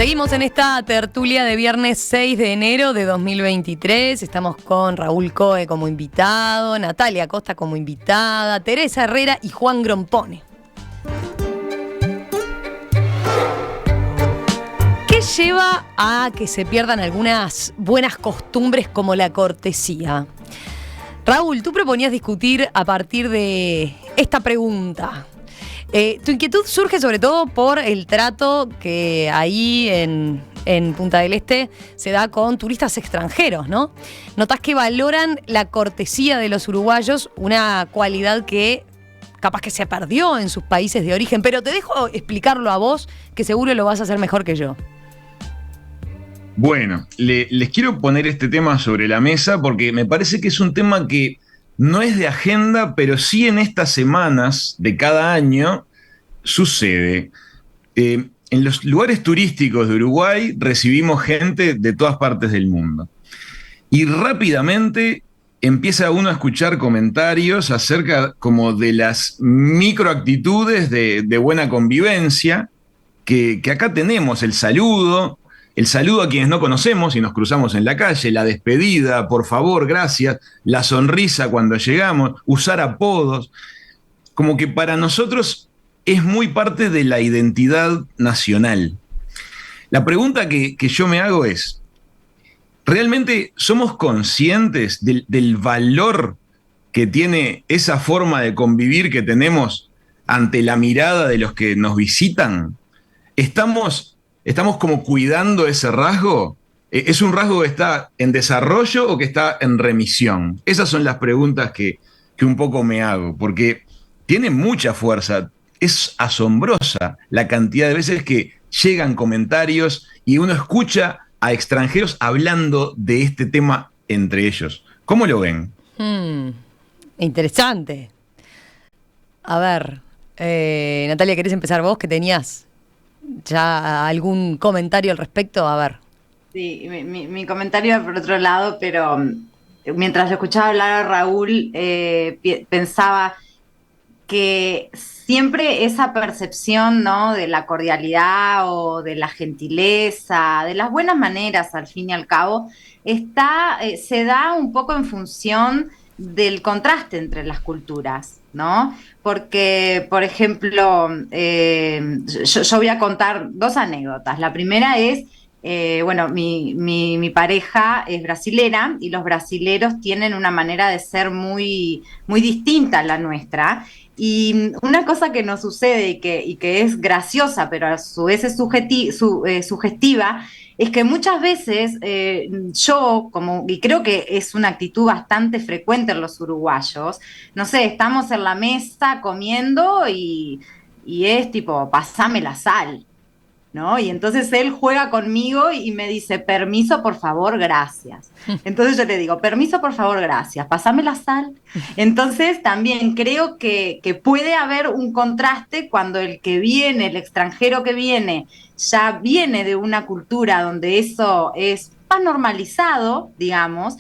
Seguimos en esta tertulia de viernes 6 de enero de 2023. Estamos con Raúl Coe como invitado, Natalia Acosta como invitada, Teresa Herrera y Juan Grompone. ¿Qué lleva a que se pierdan algunas buenas costumbres como la cortesía? Raúl, tú proponías discutir a partir de esta pregunta. Tu inquietud surge sobre todo por el trato que ahí en Punta del Este se da con turistas extranjeros, ¿no? Notás que valoran la cortesía de los uruguayos, una cualidad que capaz que se perdió en sus países de origen, pero te dejo explicarlo a vos, que seguro lo vas a hacer mejor que yo. Bueno, les quiero poner este tema sobre la mesa porque me parece que es un tema que no es de agenda, pero sí en estas semanas de cada año sucede. En los lugares turísticos de Uruguay recibimos gente de todas partes del mundo. Y rápidamente empieza uno a escuchar comentarios acerca como de las microactitudes de buena convivencia, que acá tenemos el saludo a quienes no conocemos y nos cruzamos en la calle, la despedida, por favor, gracias, la sonrisa cuando llegamos, usar apodos, como que para nosotros es muy parte de la identidad nacional. La pregunta que yo me hago es, ¿realmente somos conscientes del valor que tiene esa forma de convivir que tenemos ante la mirada de los que nos visitan? ¿Estamos como cuidando ese rasgo? ¿Es un rasgo que está en desarrollo o que está en remisión? Esas son las preguntas que un poco me hago, porque tiene mucha fuerza. Es asombrosa la cantidad de veces que llegan comentarios y uno escucha a extranjeros hablando de este tema entre ellos. ¿Cómo lo ven? Interesante. A ver, Natalia, ¿querés empezar vos, que tenías ya algún comentario al respecto? A ver. Sí, mi comentario va por otro lado, pero mientras lo escuchaba hablar a Raúl, pensaba que siempre esa percepción, ¿no?, de la cordialidad o de la gentileza, de las buenas maneras, al fin y al cabo, se da un poco en función del contraste entre las culturas, ¿no? Porque, por ejemplo, yo voy a contar dos anécdotas. La primera es, bueno, mi pareja es brasilera y los brasileros tienen una manera de ser muy, muy distinta a la nuestra. Y una cosa que nos sucede y que es graciosa, pero a su vez es sugestiva, es que muchas veces y creo que es una actitud bastante frecuente en los uruguayos, no sé, estamos en la mesa comiendo y es tipo, pasame la sal, ¿no? Y entonces él juega conmigo y me dice, permiso, por favor, gracias. Entonces yo le digo, permiso, por favor, gracias, pásame la sal. Entonces también creo que puede haber un contraste cuando el extranjero que viene, ya viene de una cultura donde eso es más normalizado, digamos,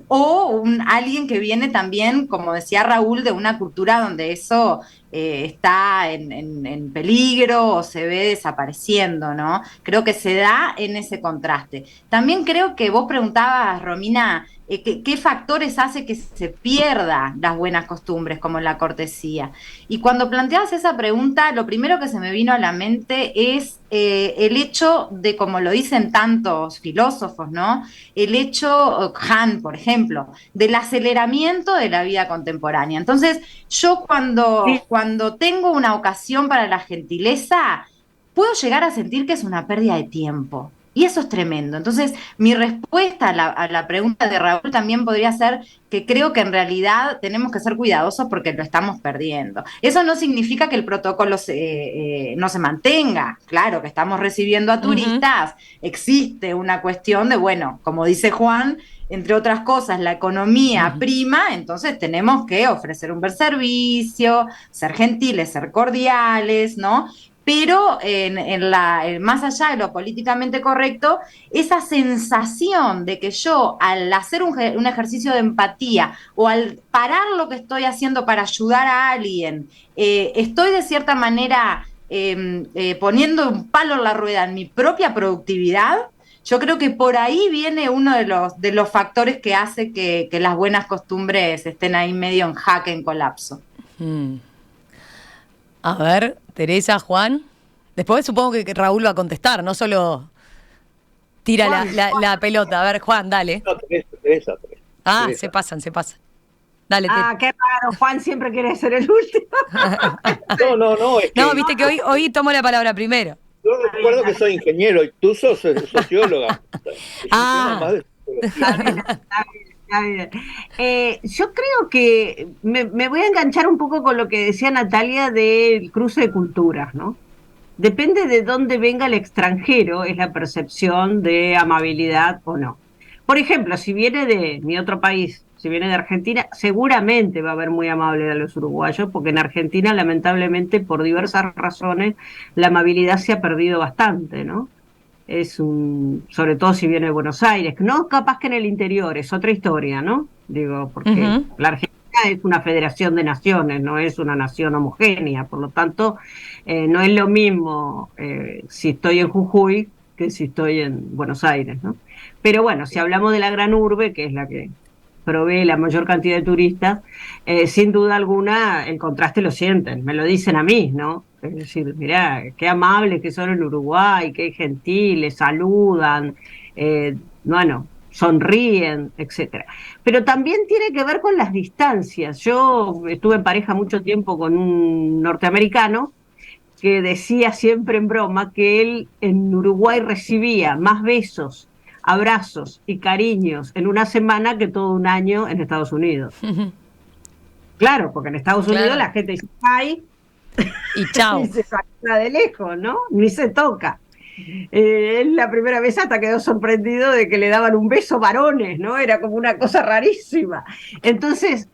o alguien que viene también, como decía Raúl, de una cultura donde eso está en peligro o se ve desapareciendo, ¿no? Creo que se da en ese contraste. También creo que vos preguntabas, Romina, ¿qué factores hace que se pierdan las buenas costumbres como la cortesía? Y cuando planteabas esa pregunta, lo primero que se me vino a la mente es el hecho de, como lo dicen tantos filósofos, ¿no?, el hecho, Kant, por ejemplo, del aceleramiento de la vida contemporánea. Entonces, yo cuando tengo una ocasión para la gentileza, puedo llegar a sentir que es una pérdida de tiempo. Y eso es tremendo. Entonces, mi respuesta a la pregunta de Raúl también podría ser que creo que en realidad tenemos que ser cuidadosos porque lo estamos perdiendo. Eso no significa que el protocolo no se mantenga. Claro que estamos recibiendo a turistas. Existe una cuestión de, bueno, como dice Juan, entre otras cosas, la economía prima, entonces tenemos que ofrecer un buen servicio, ser gentiles, ser cordiales, ¿no? Pero más allá de lo políticamente correcto, esa sensación de que yo, al hacer un ejercicio de empatía o al parar lo que estoy haciendo para ayudar a alguien, estoy de cierta manera poniendo un palo en la rueda en mi propia productividad, yo creo que por ahí viene uno de los factores que hace que las buenas costumbres estén ahí medio en jaque, en colapso. A ver, Teresa, Juan. Después supongo que Raúl va a contestar, no solo tira la pelota. A ver, Juan, dale. No, Teresa. Ah, Teresa. se pasa. Dale, qué raro, Juan siempre quiere ser el último. No, es que... No, viste que hoy tomo la palabra primero. Yo recuerdo que soy ingeniero y tú sos socióloga. Está bien. Yo creo que me voy a enganchar un poco con lo que decía Natalia del cruce de culturas, ¿no? Depende de dónde venga el extranjero, es la percepción de amabilidad o no. Por ejemplo, si viene de mi otro país, si viene de Argentina, seguramente va a haber muy amable a los uruguayos, porque en Argentina, lamentablemente, por diversas razones, la amabilidad se ha perdido bastante, ¿no? Sobre todo si viene de Buenos Aires, no capaz que en el interior, es otra historia, ¿no? Digo, porque la Argentina es una federación de naciones, no es una nación homogénea, por lo tanto, no es lo mismo si estoy en Jujuy que si estoy en Buenos Aires, ¿no? Pero bueno, si hablamos de la gran urbe, que es la que provee la mayor cantidad de turistas, sin duda alguna el contraste lo sienten, me lo dicen a mí, ¿no? Es decir, mirá, qué amables que son en Uruguay, qué gentiles, saludan, bueno, sonríen, etcétera. Pero también tiene que ver con las distancias. Yo estuve en pareja mucho tiempo con un norteamericano que decía siempre en broma que él en Uruguay recibía más besos, abrazos y cariños en una semana que todo un año en Estados Unidos. Claro, porque en Estados Unidos la gente dice ¡ay! Y chao. Y se saca de lejos, ¿no? Ni se toca. Él la primera vez hasta quedó sorprendido de que le daban un beso varones, ¿no? Era como una cosa rarísima. Entonces,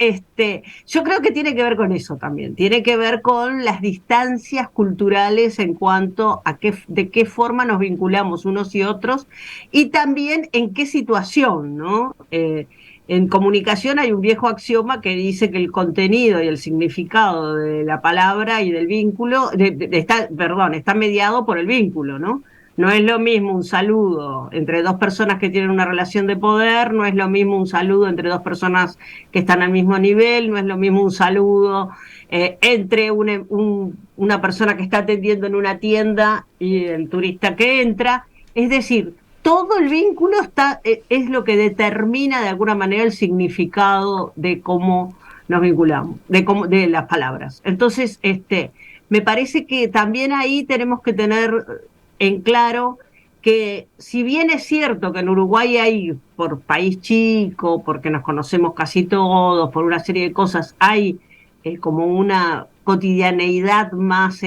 yo creo que tiene que ver con eso también. Tiene que ver con las distancias culturales en cuanto a de qué forma nos vinculamos unos y otros y también en qué situación, ¿no? En comunicación hay un viejo axioma que dice que el contenido y el significado de la palabra y del vínculo, está mediado por el vínculo, ¿no? No es lo mismo un saludo entre dos personas que tienen una relación de poder, no es lo mismo un saludo entre dos personas que están al mismo nivel, no es lo mismo un saludo entre una persona que está atendiendo en una tienda y el turista que entra. Es decir, todo el vínculo es lo que determina de alguna manera el significado de cómo nos vinculamos, de las palabras. Entonces, me parece que también ahí tenemos que tener en claro que si bien es cierto que en Uruguay hay, por país chico, porque nos conocemos casi todos, por una serie de cosas, hay como una cotidianeidad más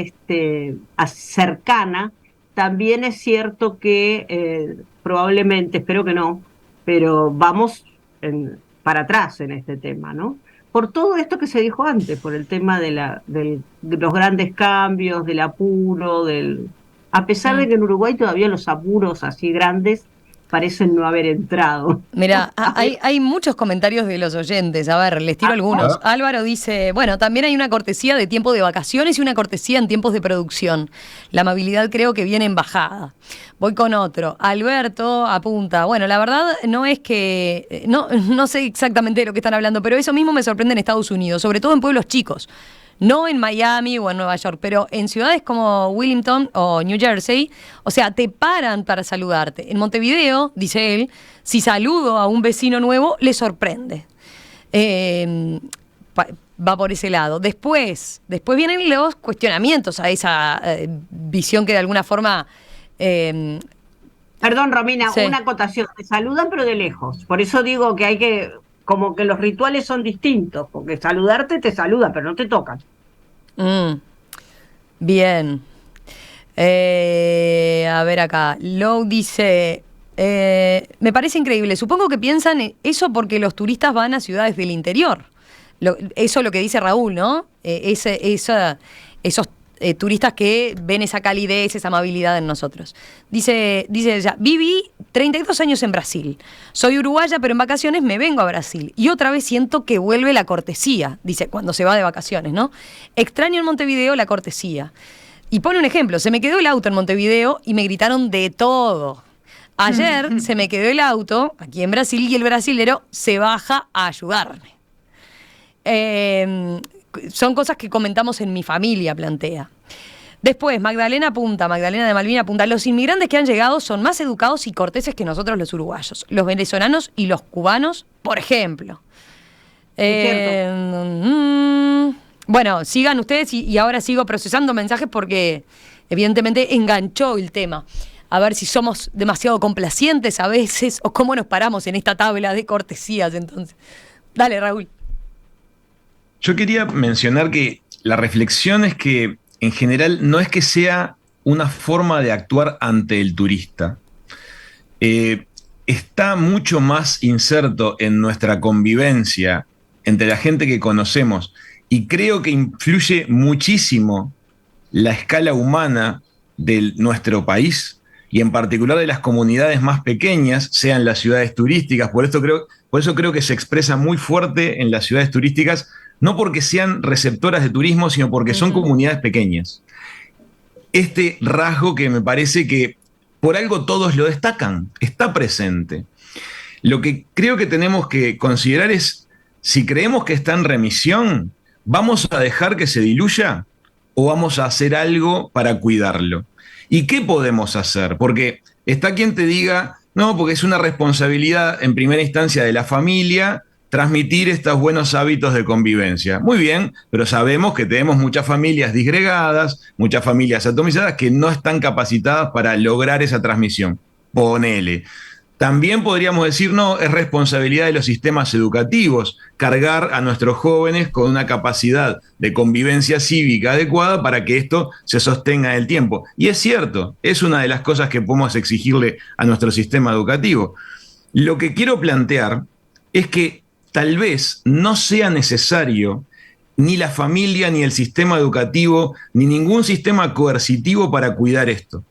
cercana, también es cierto que probablemente, espero que no, pero vamos para atrás en este tema, ¿no? Por todo esto que se dijo antes, por el tema de los grandes cambios, del apuro, a pesar de que en Uruguay todavía los apuros así grandes parecen no haber entrado. Mira, hay muchos comentarios de los oyentes. A ver, les tiro algunos. Álvaro dice, bueno, también hay una cortesía de tiempo de vacaciones y una cortesía en tiempos de producción. La amabilidad creo que viene en bajada. Voy con otro. Alberto apunta, bueno, la verdad no es que, no sé exactamente de lo que están hablando, pero eso mismo me sorprende en Estados Unidos, sobre todo en pueblos chicos. No en Miami o en Nueva York, pero en ciudades como Wilmington o New Jersey, o sea, te paran para saludarte. En Montevideo, dice él, si saludo a un vecino nuevo, le sorprende. Va por ese lado. Después vienen los cuestionamientos a esa visión que de alguna forma... Perdón, Romina, sí. Una acotación. Te saludan, pero de lejos. Por eso digo que hay que... Como que los rituales son distintos, porque saludarte te saluda, pero no te tocan. Bien. A ver acá. Lowe dice, me parece increíble. Supongo que piensan eso porque los turistas van a ciudades del interior. Eso es lo que dice Raúl, ¿no? Esos turistas que ven esa calidez, esa amabilidad en nosotros. Dice ella, viví 32 años en Brasil. Soy uruguaya, pero en vacaciones me vengo a Brasil. Y otra vez siento que vuelve la cortesía, dice, cuando se va de vacaciones, ¿no? Extraño en Montevideo la cortesía. Y pone un ejemplo, se me quedó el auto en Montevideo y me gritaron de todo. Ayer se me quedó el auto aquí en Brasil y el brasilero se baja a ayudarme. Son cosas que comentamos en mi familia, plantea. Después, Magdalena de Malvina apunta, los inmigrantes que han llegado son más educados y corteses que nosotros los uruguayos, los venezolanos y los cubanos, por ejemplo. Bueno, sigan ustedes y ahora sigo procesando mensajes porque evidentemente enganchó el tema. A ver si somos demasiado complacientes a veces o cómo nos paramos en esta tabla de cortesías entonces. Dale, Raúl. Yo quería mencionar que la reflexión es que en general no es que sea una forma de actuar ante el turista. Está mucho más inserto en nuestra convivencia entre la gente que conocemos y creo que influye muchísimo la escala humana de nuestro país y en particular de las comunidades más pequeñas, sean las ciudades turísticas. Por eso creo que se expresa muy fuerte en las ciudades turísticas, no porque sean receptoras de turismo, sino porque son comunidades pequeñas. Este rasgo que me parece que por algo todos lo destacan, está presente. Lo que creo que tenemos que considerar es, si creemos que está en remisión, ¿vamos a dejar que se diluya o vamos a hacer algo para cuidarlo? ¿Y qué podemos hacer? Porque está quien te diga, no, porque es una responsabilidad en primera instancia de la familia transmitir estos buenos hábitos de convivencia. Muy bien, pero sabemos que tenemos muchas familias disgregadas, muchas familias atomizadas que no están capacitadas para lograr esa transmisión. Ponele. También podríamos decir, no, es responsabilidad de los sistemas educativos cargar a nuestros jóvenes con una capacidad de convivencia cívica adecuada para que esto se sostenga en el tiempo. Y es cierto, es una de las cosas que podemos exigirle a nuestro sistema educativo. Lo que quiero plantear es que tal vez no sea necesario ni la familia, ni el sistema educativo, ni ningún sistema coercitivo para cuidar esto.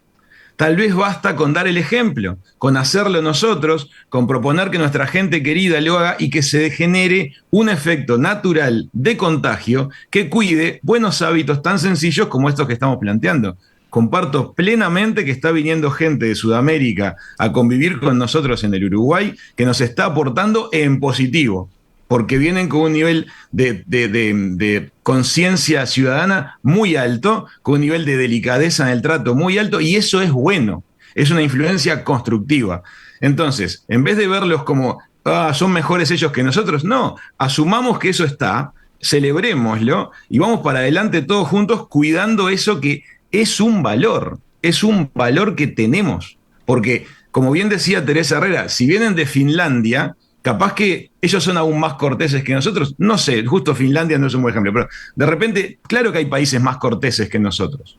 Tal vez basta con dar el ejemplo, con hacerlo nosotros, con proponer que nuestra gente querida lo haga y que se genere un efecto natural de contagio que cuide buenos hábitos tan sencillos como estos que estamos planteando. Comparto plenamente que está viniendo gente de Sudamérica a convivir con nosotros en el Uruguay que nos está aportando en positivo, porque vienen con un nivel de conciencia ciudadana muy alto, con un nivel de delicadeza en el trato muy alto, y eso es bueno, es una influencia constructiva. Entonces, en vez de verlos como, son mejores ellos que nosotros, no, asumamos que eso está, celebrémoslo, y vamos para adelante todos juntos cuidando eso que es un valor que tenemos, porque, como bien decía Teresa Herrera, si vienen de Finlandia, capaz que ellos son aún más corteses que nosotros. No sé, justo Finlandia no es un buen ejemplo, pero de repente, claro que hay países más corteses que nosotros.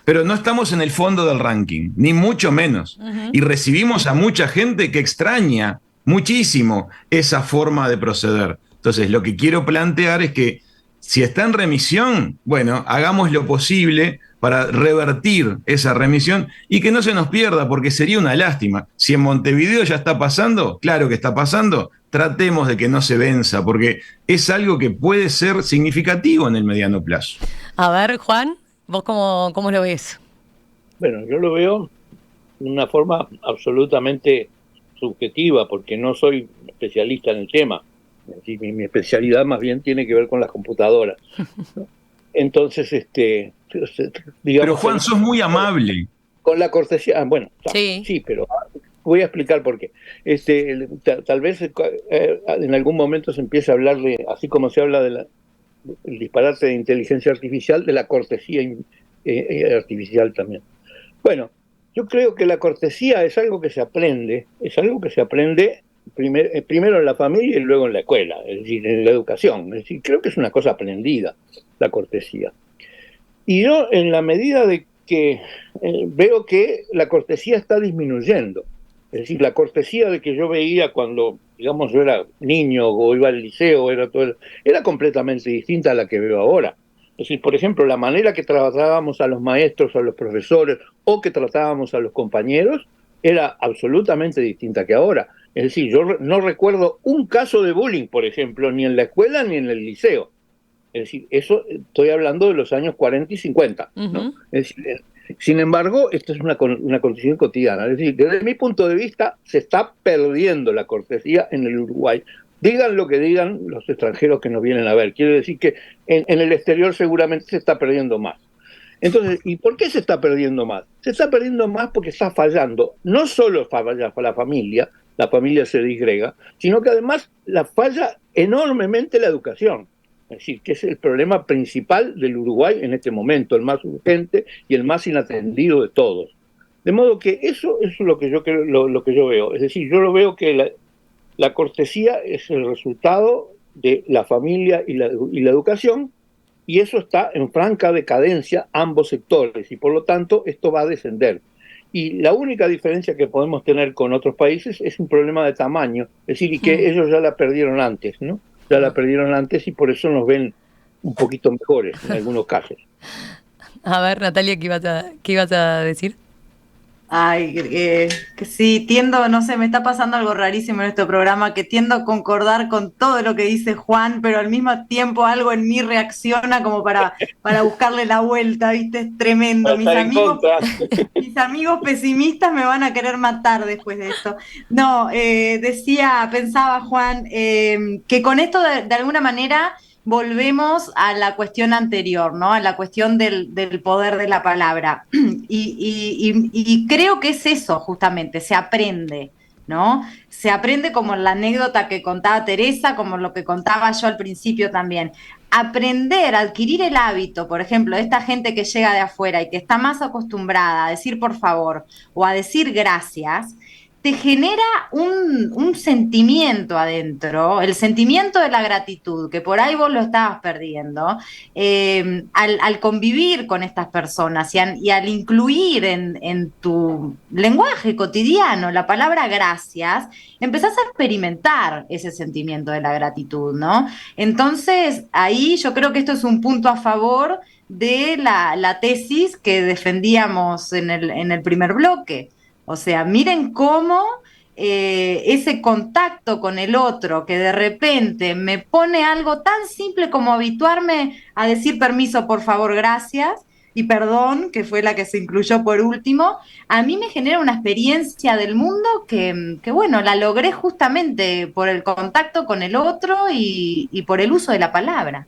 Pero no estamos en el fondo del ranking, ni mucho menos. Y recibimos a mucha gente que extraña muchísimo esa forma de proceder. Entonces, lo que quiero plantear es que si está en remisión, bueno, hagamos lo posible para revertir esa remisión y que no se nos pierda, porque sería una lástima. Si en Montevideo ya está pasando, claro que está pasando, tratemos de que no se venza, porque es algo que puede ser significativo en el mediano plazo. A ver, Juan, ¿vos cómo lo ves? Bueno, yo lo veo de una forma absolutamente subjetiva, porque no soy especialista en el tema. Mi especialidad más bien tiene que ver con las computadoras, ¿no? Entonces, digamos... Pero Juan, sos muy amable. Con la cortesía, bueno, sí, pero voy a explicar por qué. Tal vez en algún momento se empiece a hablarle, así como se habla del disparate de inteligencia artificial, de la cortesía artificial también. Bueno, yo creo que la cortesía es algo que se aprende, primero en la familia y luego en la escuela, es decir, en la educación. Es decir, creo que es una cosa aprendida, la cortesía. Y yo, en la medida de que veo que la cortesía está disminuyendo, es decir, la cortesía de que yo veía cuando, digamos, yo era niño o iba al liceo, era completamente distinta a la que veo ahora. Es decir, por ejemplo, la manera que tratábamos a los maestros, a los profesores, o que tratábamos a los compañeros, era absolutamente distinta que ahora. Es decir, yo no recuerdo un caso de bullying, por ejemplo, ni en la escuela ni en el liceo. Es decir, eso estoy hablando de los años 40 y 50, ¿no? Es decir, sin embargo, esto es una condición cotidiana. Es decir, desde mi punto de vista, se está perdiendo la cortesía en el Uruguay. Digan lo que digan los extranjeros que nos vienen a ver. Quiero decir que en el exterior seguramente se está perdiendo más. Entonces, ¿y por qué se está perdiendo más? Se está perdiendo más porque está fallando. No solo falla la familia se disgrega, sino que además la falla enormemente la educación. Es decir, que es el problema principal del Uruguay en este momento, el más urgente y el más inatendido de todos. De modo que eso es lo que yo creo, lo que yo veo. Es decir, yo lo veo que la cortesía es el resultado de la familia y la educación, y eso está en franca decadencia ambos sectores, y por lo tanto esto va a descender. Y la única diferencia que podemos tener con otros países es un problema de tamaño, es decir, y que ellos ya la perdieron antes, ¿no? Ya la perdieron antes y por eso nos ven un poquito mejores en algunos casos. A ver, Natalia, ¿qué ibas a decir? Ay, que sí, tiendo, no sé, me está pasando algo rarísimo en este programa, que tiendo a concordar con todo lo que dice Juan, pero al mismo tiempo algo en mí reacciona como para buscarle la vuelta, ¿viste? Es tremendo. Mis amigos pesimistas me van a querer matar después de esto. No, pensaba Juan, que con esto de alguna manera volvemos a la cuestión anterior, ¿no? A la cuestión del poder de la palabra. Y creo que es eso, justamente, se aprende, ¿no? Se aprende como la anécdota que contaba Teresa, como lo que contaba yo al principio también. Aprender, adquirir el hábito, por ejemplo, de esta gente que llega de afuera y que está más acostumbrada a decir por favor o a decir gracias, te genera un sentimiento adentro, el sentimiento de la gratitud, que por ahí vos lo estabas perdiendo, al convivir con estas personas y al incluir en tu lenguaje cotidiano la palabra gracias, empezás a experimentar ese sentimiento de la gratitud, ¿no? Entonces, ahí yo creo que esto es un punto a favor de la tesis que defendíamos en el primer bloque. O sea, miren cómo ese contacto con el otro que de repente me pone algo tan simple como habituarme a decir permiso, por favor, gracias y perdón, que fue la que se incluyó por último, a mí me genera una experiencia del mundo que bueno, la logré justamente por el contacto con el otro y por el uso de la palabra.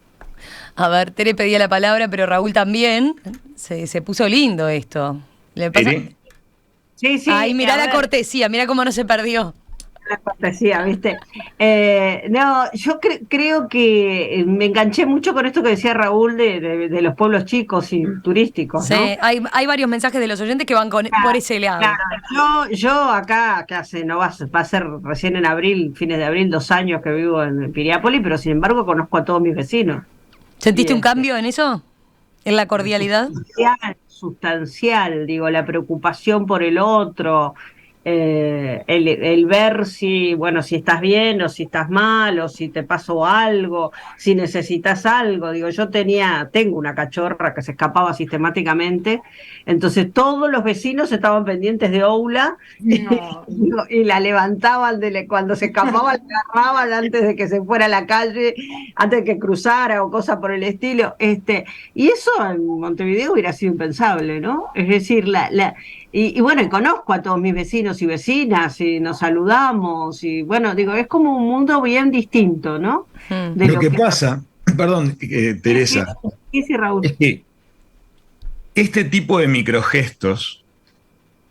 A ver, Tere pedía la palabra, pero Raúl también. Se puso lindo esto. ¿Le pasa? Sí, ay, mirá la cortesía, mirá cómo no se perdió. La cortesía, ¿viste? No, yo creo que me enganché mucho con esto que decía Raúl de los pueblos chicos y turísticos, ¿no? Sí, hay varios mensajes de los oyentes que van por ese lado. Claro, yo acá, que hace, no va a ser recién en abril, fines de abril, 2 años que vivo en Piriápolis, pero sin embargo conozco a todos mis vecinos. ¿Sentiste un cambio en eso? ¿En la cordialidad? Sustancial, digo, la preocupación por el otro, el ver si estás bien o si estás mal o si te pasó algo, si necesitas algo. Digo, tengo una cachorra que se escapaba sistemáticamente, entonces todos los vecinos estaban pendientes de Oula y la levantaban cuando se escapaba, la agarraban antes de que se fuera a la calle, antes de que cruzara o cosas por el estilo. Y eso en Montevideo hubiera sido impensable, ¿no? Es decir, y bueno, y conozco a todos mis vecinos y vecinas y nos saludamos y bueno, digo, es como un mundo bien distinto, ¿no? Lo que pasa, perdón, Teresa, sí, Raúl, es que este tipo de microgestos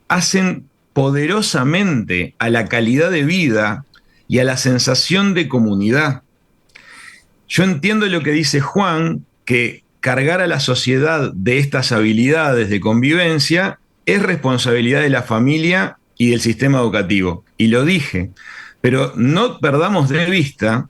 hacen poderosamente a la calidad de vida y a la sensación de comunidad. Yo entiendo lo que dice Juan, que cargar a la sociedad de estas habilidades de convivencia es responsabilidad de la familia y del sistema educativo. Y lo dije, pero no perdamos de vista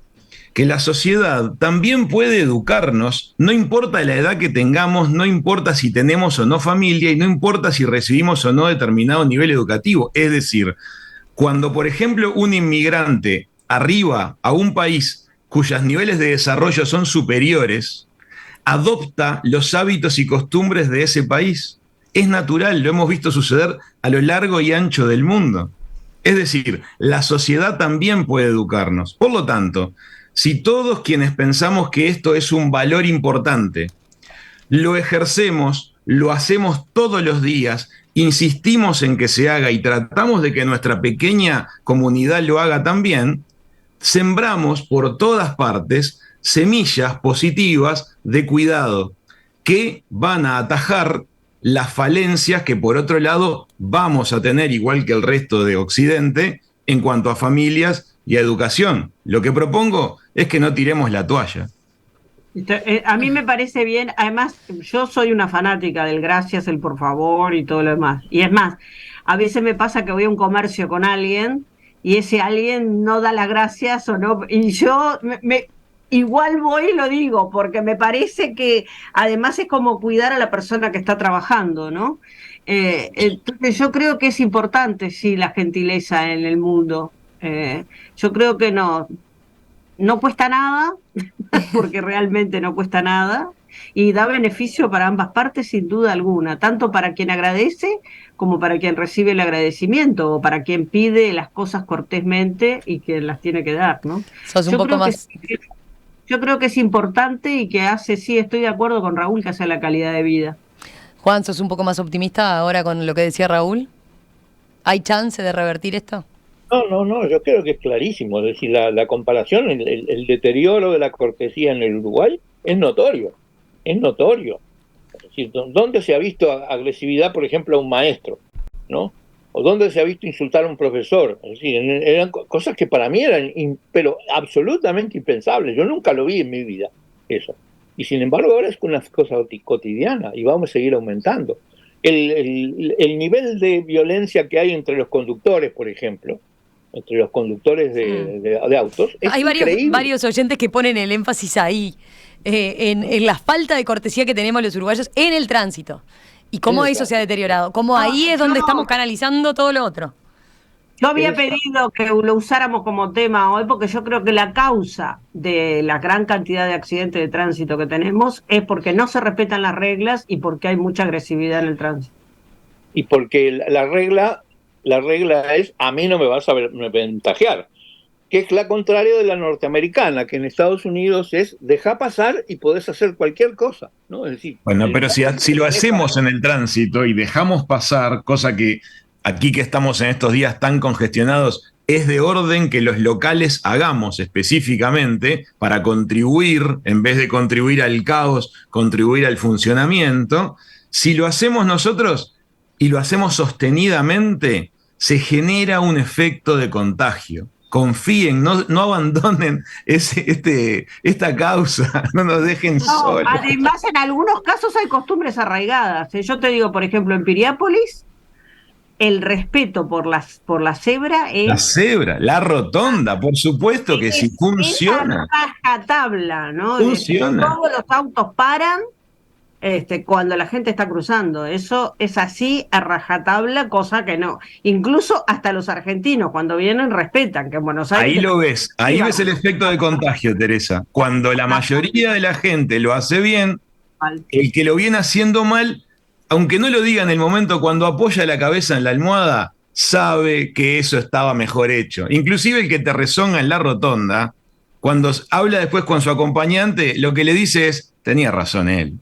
que la sociedad también puede educarnos, no importa la edad que tengamos, no importa si tenemos o no familia y no importa si recibimos o no determinado nivel educativo. Es decir, cuando, por ejemplo, un inmigrante arriba a un país cuyos niveles de desarrollo son superiores, adopta los hábitos y costumbres de ese país. Es natural, lo hemos visto suceder a lo largo y ancho del mundo. Es decir, la sociedad también puede educarnos. Por lo tanto, si todos quienes pensamos que esto es un valor importante, lo ejercemos, lo hacemos todos los días, insistimos en que se haga y tratamos de que nuestra pequeña comunidad lo haga también, sembramos por todas partes semillas positivas de cuidado que van a atajar las falencias que por otro lado vamos a tener, igual que el resto de Occidente, en cuanto a familias y a educación. Lo que propongo es que no tiremos la toalla. A mí me parece bien, además yo soy una fanática del gracias, el por favor y todo lo demás. Y es más, a veces me pasa que voy a un comercio con alguien y ese alguien no da las gracias o no, y yo igual voy y lo digo, porque me parece que además es como cuidar a la persona que está trabajando, ¿no? Entonces yo creo que es importante, sí, la gentileza en el mundo. Yo creo que no cuesta nada, porque realmente no cuesta nada, y da beneficio para ambas partes sin duda alguna, tanto para quien agradece como para quien recibe el agradecimiento, o para quien pide las cosas cortésmente y quien las tiene que dar, ¿no? Sos un poco más... Yo creo que es importante y que hace, sí, estoy de acuerdo con Raúl, que hace la calidad de vida. Juan, ¿sos un poco más optimista ahora con lo que decía Raúl? ¿Hay chance de revertir esto? No, yo creo que es clarísimo. Es decir, la comparación, el deterioro de la cortesía en el Uruguay es notorio. Es notorio. Es decir, ¿dónde se ha visto agresividad, por ejemplo, a un maestro? ¿No? ¿O dónde se ha visto insultar a un profesor? Es decir, eran cosas que para mí eran pero absolutamente impensables. Yo nunca lo vi en mi vida, eso. Y sin embargo ahora es una cosa cotidiana y vamos a seguir aumentando. El nivel de violencia que hay entre los conductores, por ejemplo, entre los conductores de autos, es hay increíble. varios oyentes que ponen el énfasis ahí, en la falta de cortesía que tenemos los uruguayos en el tránsito. Y cómo eso se ha deteriorado. Cómo ahí es donde estamos canalizando todo lo otro. Yo había pedido que lo usáramos como tema hoy porque yo creo que la causa de la gran cantidad de accidentes de tránsito que tenemos es porque no se respetan las reglas y porque hay mucha agresividad en el tránsito. Y porque la regla es, a mí no me vas a ventajear, que es la contraria de la norteamericana, que en Estados Unidos es deja pasar y podés hacer cualquier cosa, ¿no? Es decir, bueno, pero si lo hacemos en el tránsito y dejamos pasar, cosa que aquí que estamos en estos días tan congestionados, es de orden que los locales hagamos específicamente para contribuir, en vez de contribuir al caos, contribuir al funcionamiento. Si lo hacemos nosotros y lo hacemos sostenidamente, se genera un efecto de contagio. Confíen, no abandonen esta causa, no nos dejen solos. Además, en algunos casos hay costumbres arraigadas. Yo te digo, por ejemplo, en Piriápolis, el respeto por la cebra es... La cebra, la rotonda, por supuesto que sí funciona. Es rajatabla, ¿no? Funciona. Todos los autos paran cuando la gente está cruzando. Eso es así a rajatabla, cosa que no. Incluso hasta los argentinos cuando vienen respetan, que en Buenos Aires... Ahí lo ves, ahí ves el efecto de contagio, Teresa. Cuando la mayoría de la gente lo hace bien, el que lo viene haciendo mal, aunque no lo diga en el momento, cuando apoya la cabeza en la almohada, sabe que eso estaba mejor hecho. Inclusive el que te rezonga en la rotonda, cuando habla después con su acompañante, lo que le dice es, tenía razón él.